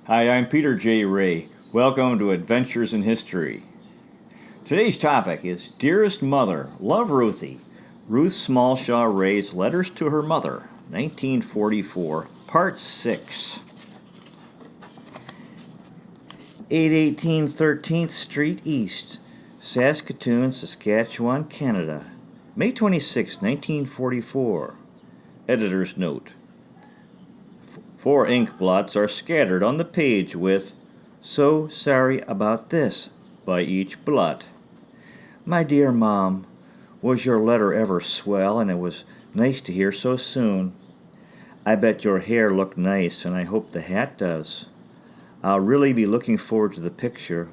Hi, I'm Peter J. Ray. Welcome to Adventures in History. Today's topic is Dearest Mother, Love Ruthie. Ruth Smallshaw Ray's Letters to Her Mother, 1944, Part 6. 818 13th Street East, Saskatoon, Saskatchewan, Canada. May 26, 1944. Editor's note. 4 ink blots are scattered on the page with "So sorry about this" by each blot. My dear Mom, was your letter ever swell, and it was nice to hear so soon. I bet your hair looked nice, and I hope the hat does. I'll really be looking forward to the picture.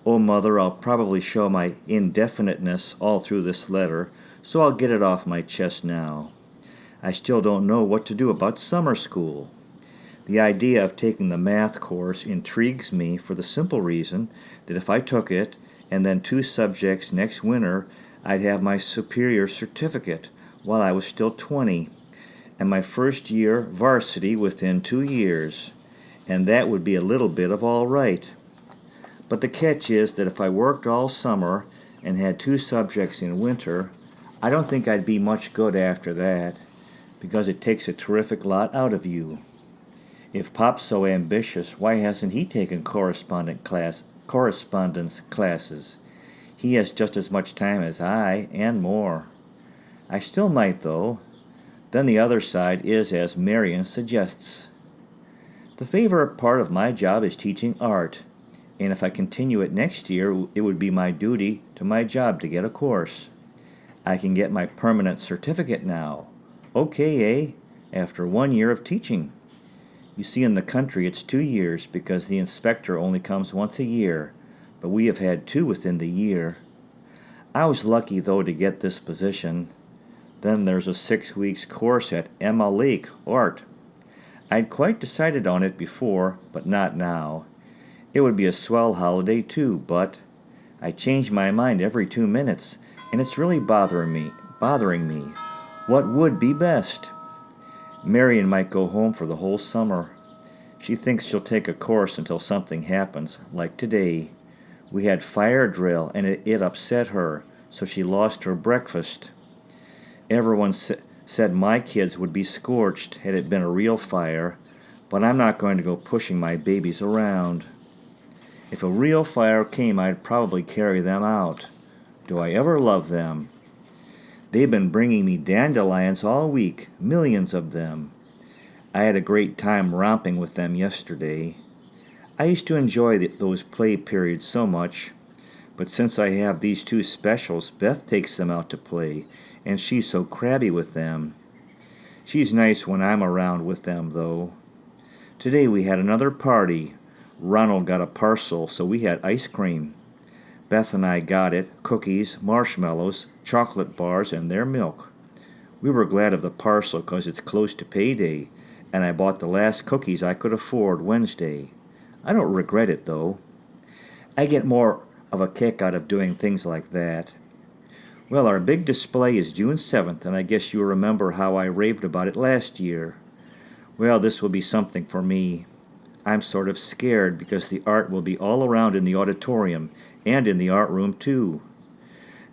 Oh, Mother, I'll probably show my indefiniteness all through this letter, so I'll get it off my chest now. I still don't know what to do about summer school. The idea of taking the math course intrigues me for the simple reason that if I took it and then 2 subjects next winter, I'd have my superior certificate while I was still 20, and my first year varsity within 2 years, and that would be a little bit of all right. But the catch is that if I worked all summer and had 2 subjects in winter, I don't think I'd be much good after that, because it takes a terrific lot out of you. If Pop's so ambitious, why hasn't he taken correspondence classes? He has just as much time as I, and more. I still might, though. Then the other side is as Marion suggests. The favorite part of my job is teaching art, and if I continue it next year, it would be my duty to my job to get a course. I can get my permanent certificate now. Okay, eh? After 1 year of teaching. You see, in the country it's 2 years because the inspector only comes once a year, but we have had 2 within the year. I was lucky, though, to get this position. Then there's a 6 weeks course at Emma Lake, Art. I'd quite decided on it before, but not now. It would be a swell holiday, too, but I change my mind every 2 minutes, and it's really bothering me. What would be best? Marion might go home for the whole summer. She thinks she'll take a course until something happens, like today. We had fire drill, and it upset her, so she lost her breakfast. Everyone said my kids would be scorched had it been a real fire, but I'm not going to go pushing my babies around. If a real fire came, I'd probably carry them out. Do I ever love them? They've been bringing me dandelions all week, millions of them. I had a great time romping with them yesterday. I used to enjoy those play periods so much, but since I have these 2 specials, Beth takes them out to play, and she's so crabby with them. She's nice when I'm around with them, though. Today we had another party. Ronald got a parcel, so we had ice cream. Beth and I got it, cookies, marshmallows, chocolate bars, and their milk. We were glad of the parcel because it's close to payday, and I bought the last cookies I could afford Wednesday. I don't regret it, though. I get more of a kick out of doing things like that. Well, our big display is June 7th, and I guess you remember how I raved about it last year. Well, this will be something for me. I'm sort of scared because the art will be all around in the auditorium and in the art room, too.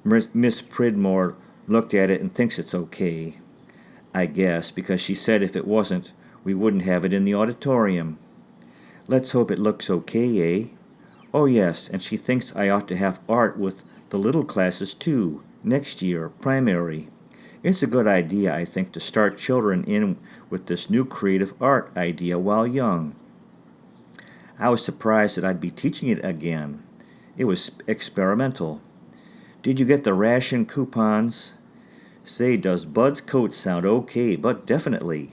Miss Pridmore looked at it and thinks it's okay, I guess, because she said if it wasn't, we wouldn't have it in the auditorium. Let's hope it looks okay, eh? Oh, yes, and she thinks I ought to have art with the little classes, too, next year, primary. It's a good idea, I think, to start children in with this new creative art idea while young. I was surprised that I'd be teaching it again. It was experimental. Did you get the ration coupons? Say, does Bud's coat sound okay, but definitely.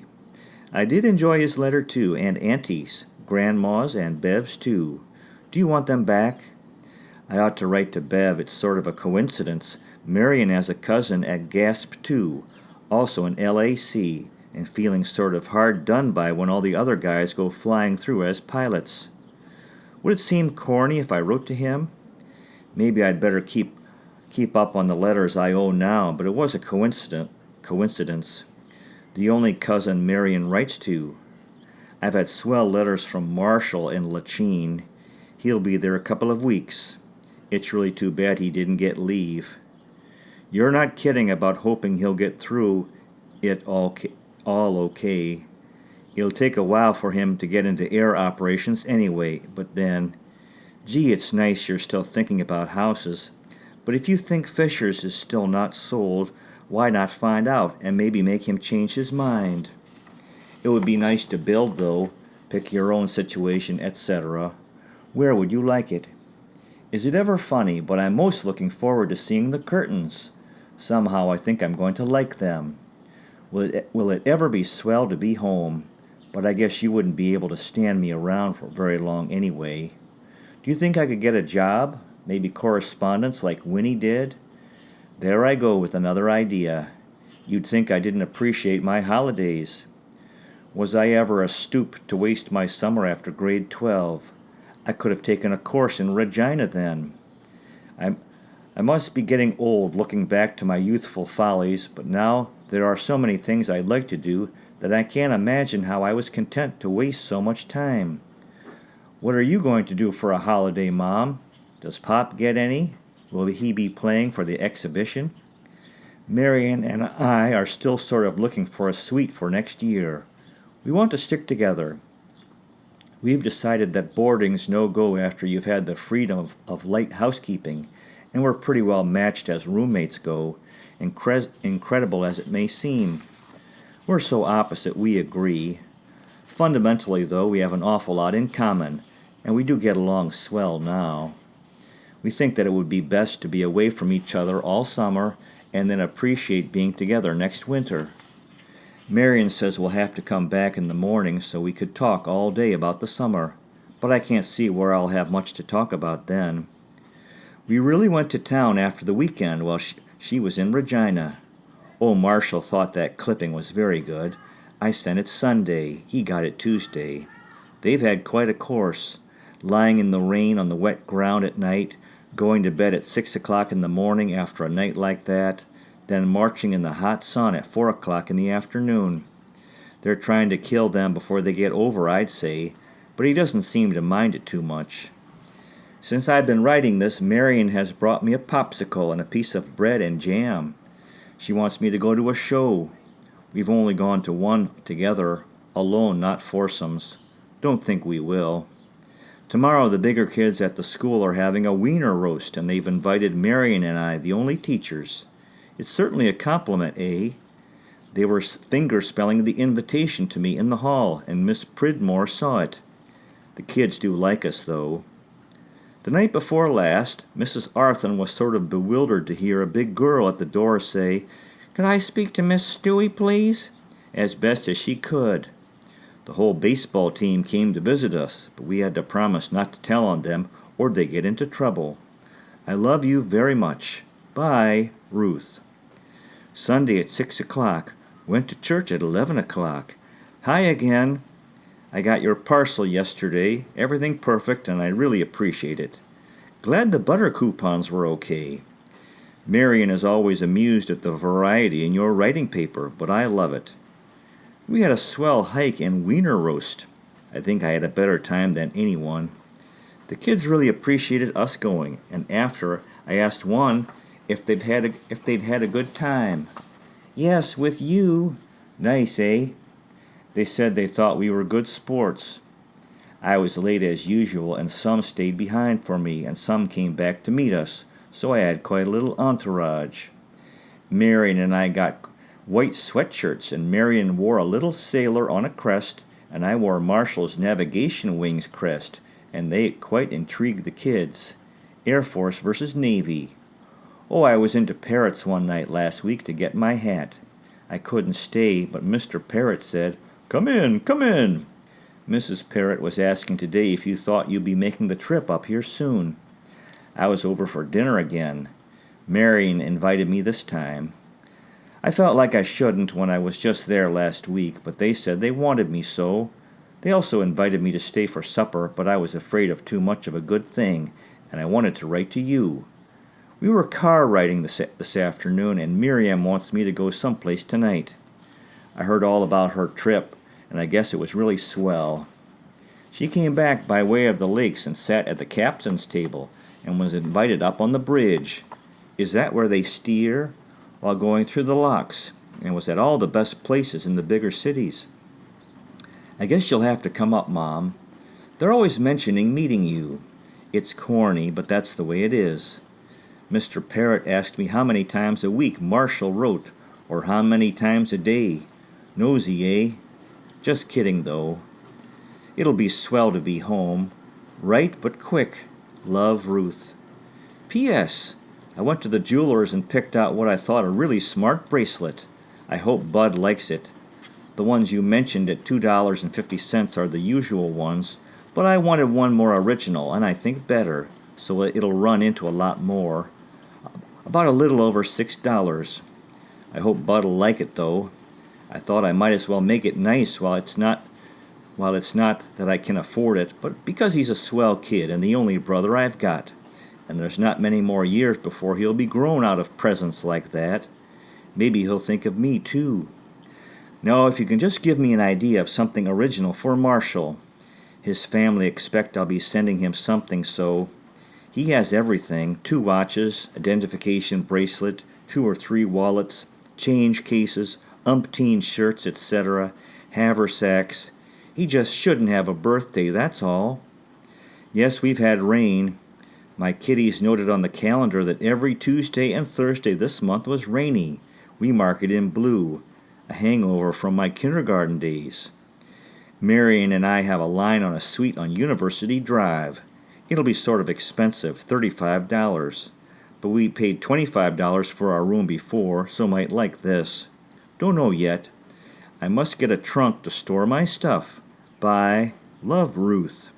I did enjoy his letter, too, and Auntie's, Grandma's, and Bev's, too. Do you want them back? I ought to write to Bev. It's sort of a coincidence. Marion has a cousin at GASP, too, also an LAC, and feeling sort of hard done by when all the other guys go flying through as pilots. Would it seem corny if I wrote to him? Maybe I'd better keep up on the letters I owe now, but it was a coincidence. The only cousin Marion writes to. I've had swell letters from Marshall in Lachine. He'll be there a couple of weeks. It's really too bad he didn't get leave. You're not kidding about hoping he'll get through it all okay. It'll take a while for him to get into air operations anyway, but then, gee, it's nice you're still thinking about houses. But if you think Fisher's is still not sold, why not find out and maybe make him change his mind? It would be nice to build, though. Pick your own situation, etc. Where would you like it? Is it ever funny, but I'm most looking forward to seeing the curtains. Somehow I think I'm going to like them. Will it ever be swell to be home? But I guess you wouldn't be able to stand me around for very long anyway. Do you think I could get a job? Maybe correspondence like Winnie did? There I go with another idea. You'd think I didn't appreciate my holidays. Was I ever a stoop to waste my summer after grade 12? I could have taken a course in Regina then. I must be getting old looking back to my youthful follies, but now there are so many things I'd like to do that I can't imagine how I was content to waste so much time. What are you going to do for a holiday, Mom? Does Pop get any? Will he be playing for the exhibition? Marion and I are still sort of looking for a suite for next year. We want to stick together. We've decided that boarding's no go after you've had the freedom of light housekeeping, and we're pretty well matched as roommates go, incredible as it may seem. We're so opposite we agree. Fundamentally, though, we have an awful lot in common, and we do get along swell now. We think that it would be best to be away from each other all summer and then appreciate being together next winter. Marion says we'll have to come back in the morning so we could talk all day about the summer, but I can't see where I'll have much to talk about then. We really went to town after the weekend while she was in Regina. Oh, Marshall thought that clipping was very good. I sent it Sunday. He got it Tuesday. They've had quite a course, lying in the rain on the wet ground at night, going to bed at 6 o'clock in the morning after a night like that, then marching in the hot sun at 4 o'clock in the afternoon. They're trying to kill them before they get over, I'd say, but he doesn't seem to mind it too much. Since I've been writing this, Marion has brought me a popsicle and a piece of bread and jam. She wants me to go to a show. We've only gone to one together, alone, not foursomes. Don't think we will. Tomorrow the bigger kids at the school are having a wiener roast, and they've invited Marion and I, the only teachers. It's certainly a compliment, eh? They were finger-spelling the invitation to me in the hall, and Miss Pridmore saw it. The kids do like us, though. The night before last, Mrs. Arthur was sort of bewildered to hear a big girl at the door say, "Could I speak to Miss Stewie, please?" as best as she could. The whole baseball team came to visit us, but we had to promise not to tell on them or they get into trouble. I love you very much. Bye, Ruth. Sunday at 6 o'clock. Went to church at 11 o'clock. Hi again. I got your parcel yesterday. Everything perfect, and I really appreciate it. Glad the butter coupons were okay. Marion is always amused at the variety in your writing paper, but I love it. We had a swell hike and wiener roast. I think I had a better time than anyone. The kids really appreciated us going, and after, I asked one if they'd had a good time. Yes, with you. Nice, eh? They said they thought we were good sports. I was late as usual, and some stayed behind for me, and some came back to meet us, so I had quite a little entourage. Marion and I got white sweatshirts, and Marion wore a little sailor on a crest, and I wore Marshall's navigation wings crest, and they quite intrigued the kids. Air Force versus Navy. Oh, I was into Parrott's one night last week to get my hat. I couldn't stay, but Mr. Parrott said, "Come in, come in." Mrs. Parrott was asking today if you thought you'd be making the trip up here soon. I was over for dinner again. Marion invited me this time. I felt like I shouldn't when I was just there last week, but they said they wanted me so. They also invited me to stay for supper, but I was afraid of too much of a good thing, and I wanted to write to you. We were car riding this afternoon, and Miriam wants me to go someplace tonight. I heard all about her trip, and I guess it was really swell. She came back by way of the lakes and sat at the captain's table and was invited up on the bridge. Is that where they steer? While going through the locks, and was at all the best places in the bigger cities. I guess you'll have to come up, Mom. They're always mentioning meeting you. It's corny, but that's the way it is. Mr. Parrott asked me how many times a week Marshall wrote, or how many times a day. Nosy, eh? Just kidding, though. It'll be swell to be home. Right but quick. Love, Ruth. P.S. I went to the jeweler's and picked out what I thought a really smart bracelet. I hope Bud likes it. The ones you mentioned at $2.50 are the usual ones, but I wanted one more original, and I think better, so it'll run into a lot more. About a little over $6. I hope Bud'll like it, though. I thought I might as well make it nice while it's not that I can afford it, but because he's a swell kid and the only brother I've got. And there's not many more years before he'll be grown out of presents like that. Maybe he'll think of me, too. No, if you can just give me an idea of something original for Marshall. His family expect I'll be sending him something, so he has everything. 2 watches, identification bracelet, 2 or 3 wallets, change cases, umpteen shirts, etc., haversacks. He just shouldn't have a birthday, that's all. Yes, we've had rain. My kiddies noted on the calendar that every Tuesday and Thursday this month was rainy. We mark it in blue, a hangover from my kindergarten days. Marion and I have a line on a suite on University Drive. It'll be sort of expensive, $35. But we paid $25 for our room before, so might like this. Don't know yet. I must get a trunk to store my stuff. Bye. Love, Ruth.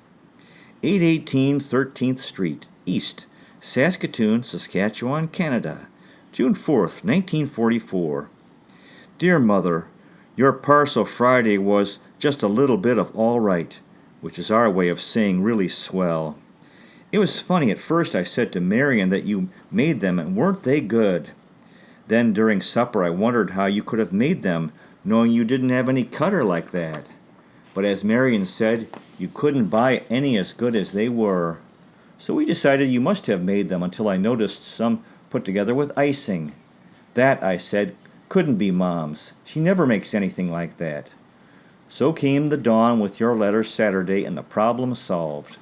818 13th Street, East, Saskatoon, Saskatchewan, Canada. June 4th, 1944. Dear Mother, your parcel Friday was just a little bit of all right, which is our way of saying really swell. It was funny. At first I said to Marion that you made them, and weren't they good? Then during supper I wondered how you could have made them, knowing you didn't have any cutter like that. But as Marion said, you couldn't buy any as good as they were. So we decided you must have made them until I noticed some put together with icing. That, I said, couldn't be Mom's. She never makes anything like that. So came the dawn with your letter Saturday and the problem solved.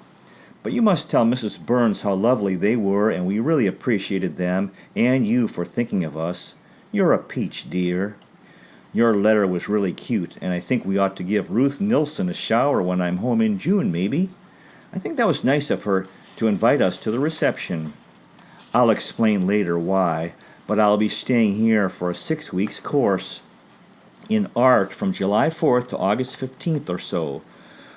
But you must tell Mrs. Burns how lovely they were, and we really appreciated them and you for thinking of us. You're a peach, dear. Your letter was really cute, and I think we ought to give Ruth Nilsson a shower when I'm home in June, maybe. I think that was nice of her to invite us to the reception. I'll explain later why, but I'll be staying here for a 6 weeks course in art from July 4th to August 15th or so.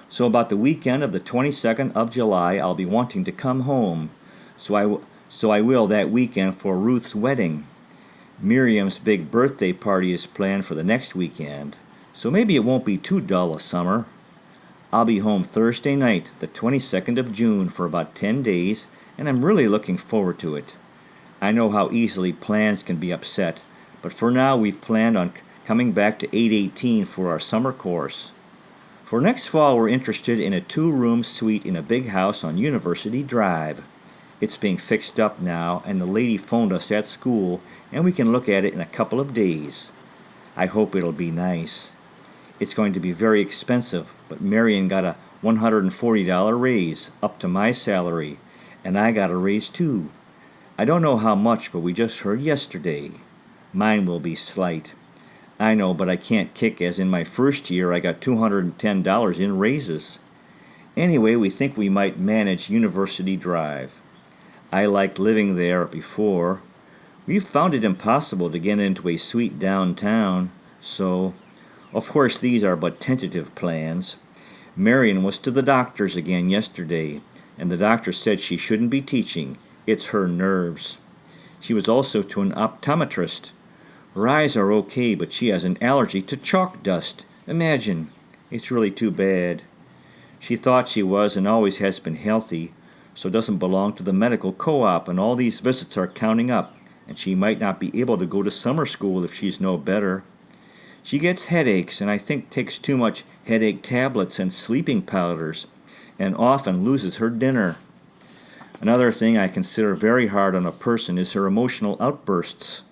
So about the weekend of the 22nd of July, I'll be wanting to come home. So I will that weekend for Ruth's wedding. Miriam's big birthday party is planned for the next weekend, so maybe it won't be too dull a summer. I'll be home Thursday night, the 22nd of June, for about 10 days, and I'm really looking forward to it. I know how easily plans can be upset, but for now we've planned on coming back to 818 for our summer course. For next fall we're interested in a 2-room suite in a big house on University Drive. It's being fixed up now, and the lady phoned us at school, and we can look at it in a couple of days. I hope it'll be nice. It's going to be very expensive, but Marion got a $140 raise, up to my salary, and I got a raise too. I don't know how much, but we just heard yesterday. Mine will be slight. I know, but I can't kick as in my first year I got $210 in raises. Anyway, we think we might manage University Drive. I liked living there before. We've found it impossible to get into a suite downtown, so, of course, these are but tentative plans. Marion was to the doctor's again yesterday, and the doctor said she shouldn't be teaching. It's her nerves. She was also to an optometrist. Her eyes are okay, but she has an allergy to chalk dust. Imagine. It's really too bad. She thought she was and always has been healthy, so doesn't belong to the medical co-op, and all these visits are counting up, and she might not be able to go to summer school if she's no better. She gets headaches and I think takes too much headache tablets and sleeping powders and often loses her dinner. Another thing I consider very hard on a person is her emotional outbursts.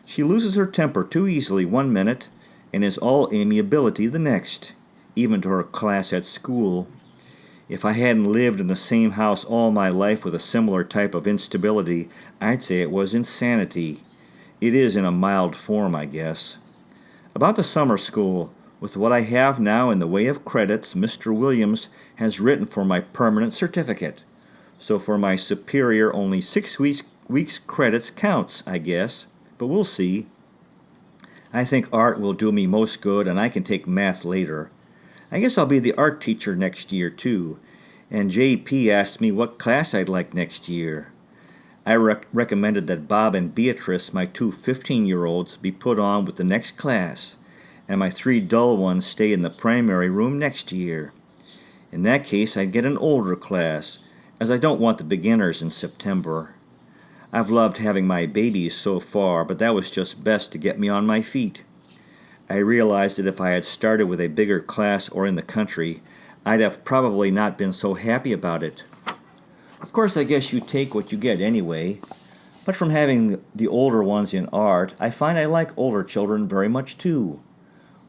She loses her temper too easily one minute and is all amiability the next, even to her class at school. If I hadn't lived in the same house all my life with a similar type of instability, I'd say it was insanity. It is in a mild form, I guess. About the summer school, with what I have now in the way of credits, Mr. Williams has written for my permanent certificate. So for my superior, only 6 weeks credits counts, I guess. But we'll see. I think art will do me most good, and I can take math later. I guess I'll be the art teacher next year, too. And J.P. asked me what class I'd like next year. I recommended that Bob and Beatrice, my two 15-year-olds, be put on with the next class, and my 3 dull ones stay in the primary room next year. In that case, I'd get an older class, as I don't want the beginners in September. I've loved having my babies so far, but that was just best to get me on my feet. I realized that if I had started with a bigger class or in the country, I'd have probably not been so happy about it. Of course, I guess you take what you get anyway, but from having the older ones in art, I find I like older children very much too.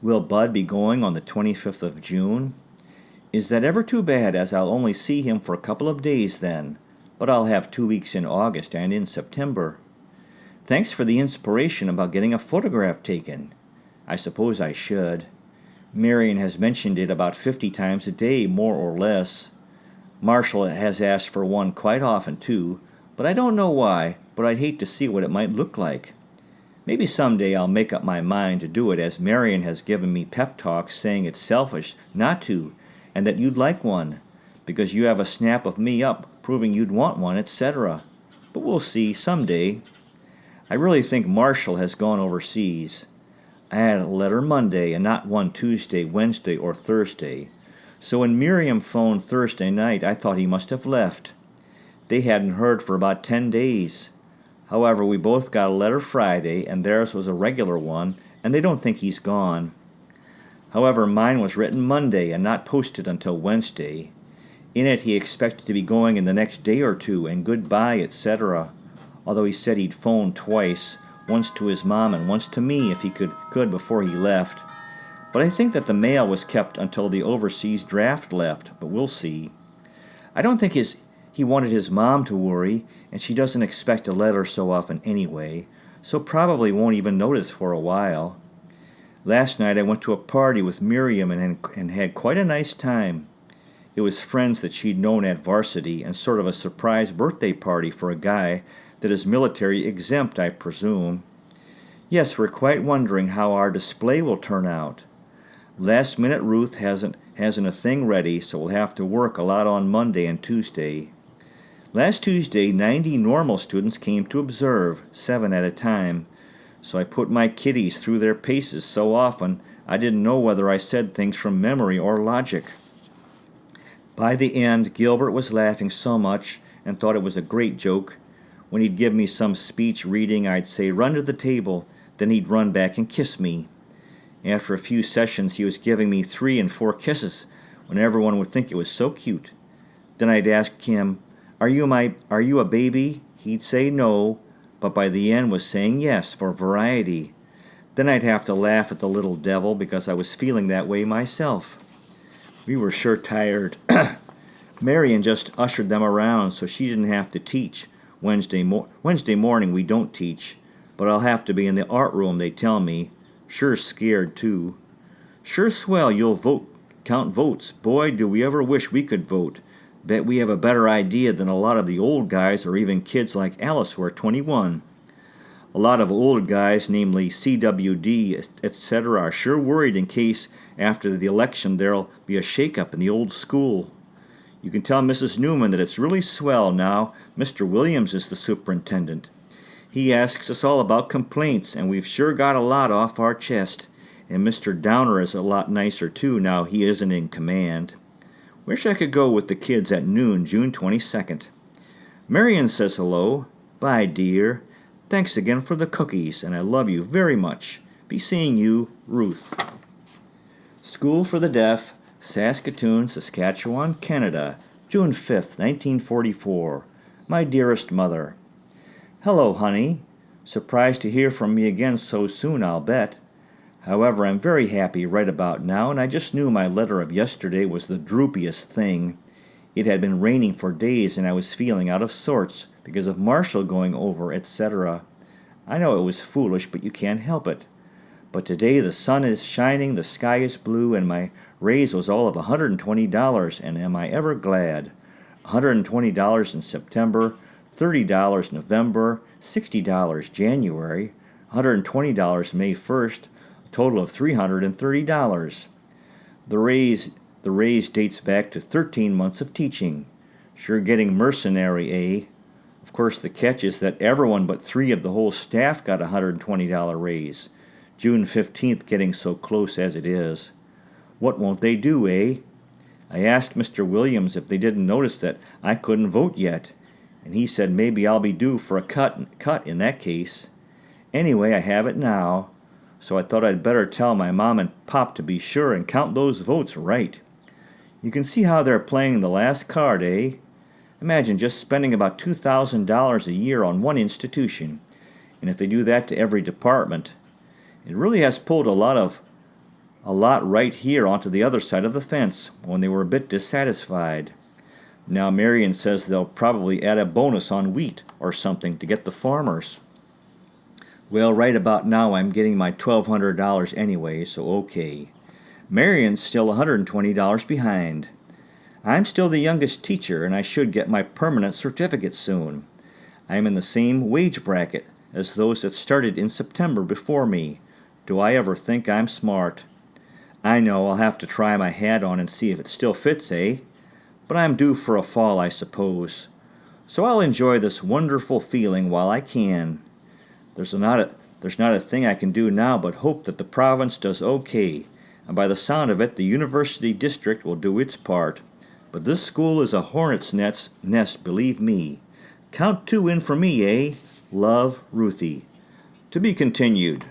Will Bud be going on the 25th of June? Is that ever too bad, as I'll only see him for a couple of days then, but I'll have 2 weeks in August and in September. Thanks for the inspiration about getting a photograph taken. I suppose I should. Marion has mentioned it about 50 times a day, more or less. Marshall has asked for one quite often, too, but I don't know why, but I'd hate to see what it might look like. Maybe someday I'll make up my mind to do it, as Marion has given me pep talks saying it's selfish not to, and that you'd like one, because you have a snap of me up proving you'd want one, etc. But we'll see, someday. I really think Marshall has gone overseas. I had a letter Monday and not one Tuesday, Wednesday, or Thursday. So when Miriam phoned Thursday night, I thought he must have left. They hadn't heard for about 10 days. However, we both got a letter Friday, and theirs was a regular one, and they don't think he's gone. However, mine was written Monday and not posted until Wednesday. In it, he expected to be going in the next day or two, and goodbye, etc., although he said he'd phone twice, once to his mom and once to me if he could before he left. But I think that the mail was kept until the overseas draft left, but we'll see. I don't think he wanted his mom to worry, and she doesn't expect a letter so often anyway, so probably won't even notice for a while. Last night I went to a party with Miriam and had quite a nice time. It was friends that she'd known at varsity, and sort of a surprise birthday party for a guy that is military exempt, I presume. Yes, we're quite wondering how our display will turn out. Last minute Ruth hasn't a thing ready, so we'll have to work a lot on Monday and Tuesday. Last Tuesday, 90 normal students came to observe, 7 at a time, so I put my kiddies through their paces so often I didn't know whether I said things from memory or logic. By the end, Gilbert was laughing so much and thought it was a great joke. When he'd give me some speech reading, I'd say, "Run to the table," then he'd run back and kiss me. After a few sessions, he was giving me 3 and 4 kisses when everyone would think it was so cute. Then I'd ask him, Are you a baby?" He'd say no, but by the end was saying yes for variety. Then I'd have to laugh at the little devil because I was feeling that way myself. We were sure tired. Marion just ushered them around so she didn't have to teach. Wednesday morning we don't teach, but I'll have to be in the art room, they tell me. Sure scared, too. Sure swell, you'll count votes. Boy, do we ever wish we could vote. Bet we have a better idea than a lot of the old guys or even kids like Alice who are 21. A lot of old guys, namely CWD, etc., are sure worried in case after the election there'll be a shake-up in the old school. You can tell Mrs. Newman that it's really swell now. Mr. Williams is the superintendent. He asks us all about complaints, and we've sure got a lot off our chest. And Mr. Downer is a lot nicer, too, now he isn't in command. Wish I could go with the kids at noon, June 22nd. Marion says hello. Bye, dear. Thanks again for the cookies, and I love you very much. Be seeing you, Ruth. School for the Deaf, Saskatoon, Saskatchewan, Canada, June 5th, 1944. My dearest mother. Hello, honey. Surprised to hear from me again so soon, I'll bet. However, I'm very happy right about now, and I just knew my letter of yesterday was the droopiest thing. It had been raining for days, and I was feeling out of sorts because of Marshall going over, etc. I know it was foolish, but you can't help it. But today the sun is shining, the sky is blue, and my raise was all of $120, and am I ever glad. $120 in September, $30 November, $60 January, $120 May 1st, a total of $330. The raise dates back to 13 months of teaching. Sure getting mercenary, eh? Of course, the catch is that everyone but 3 of the whole staff got a $120 raise. June 15th getting so close as it is. What won't they do, eh? I asked Mr. Williams if they didn't notice that I couldn't vote yet, and he said maybe I'll be due for a cut in that case. Anyway, I have it now, so I thought I'd better tell my mom and pop to be sure and count those votes right. You can see how they're playing the last card, eh? Imagine just spending about $2,000 a year on one institution, and if they do that to every department, it really has pulled a lot right here onto the other side of the fence when they were a bit dissatisfied. Now Marion says they'll probably add a bonus on wheat or something to get the farmers. Well, right about now I'm getting my $1,200 anyway, so okay. Marion's still $120 behind. I'm still the youngest teacher, and I should get my permanent certificate soon. I'm in the same wage bracket as those that started in September before me. Do I ever think I'm smart? I know I'll have to try my hat on and see if it still fits, eh? But I'm due for a fall, I suppose. So I'll enjoy this wonderful feeling while I can. There's not a thing I can do now but hope that the province does okay, and by the sound of it, the university district will do its part. But this school is a hornet's nest, believe me. Count 2 in for me, eh? Love, Ruthie. To be continued.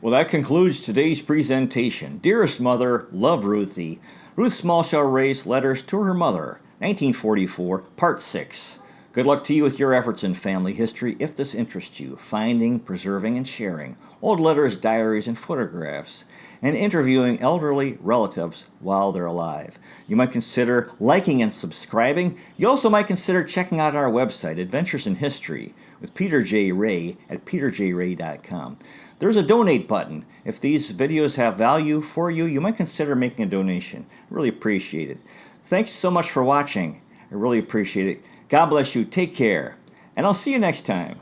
Well, that concludes today's presentation. Dearest Mother, Love, Ruthie. Ruth Smallshaw raised letters to her mother, 1944, Part 6. Good luck to you with your efforts in family history if this interests you, finding, preserving, and sharing old letters, diaries, and photographs, and interviewing elderly relatives while they're alive. You might consider liking and subscribing. You also might consider checking out our website, Adventures in History, with Peter J. Ray at peterjray.com. There's a donate button. If these videos have value for you, you might consider making a donation. I really appreciate it. Thanks so much for watching. I really appreciate it. God bless you. Take care. And I'll see you next time.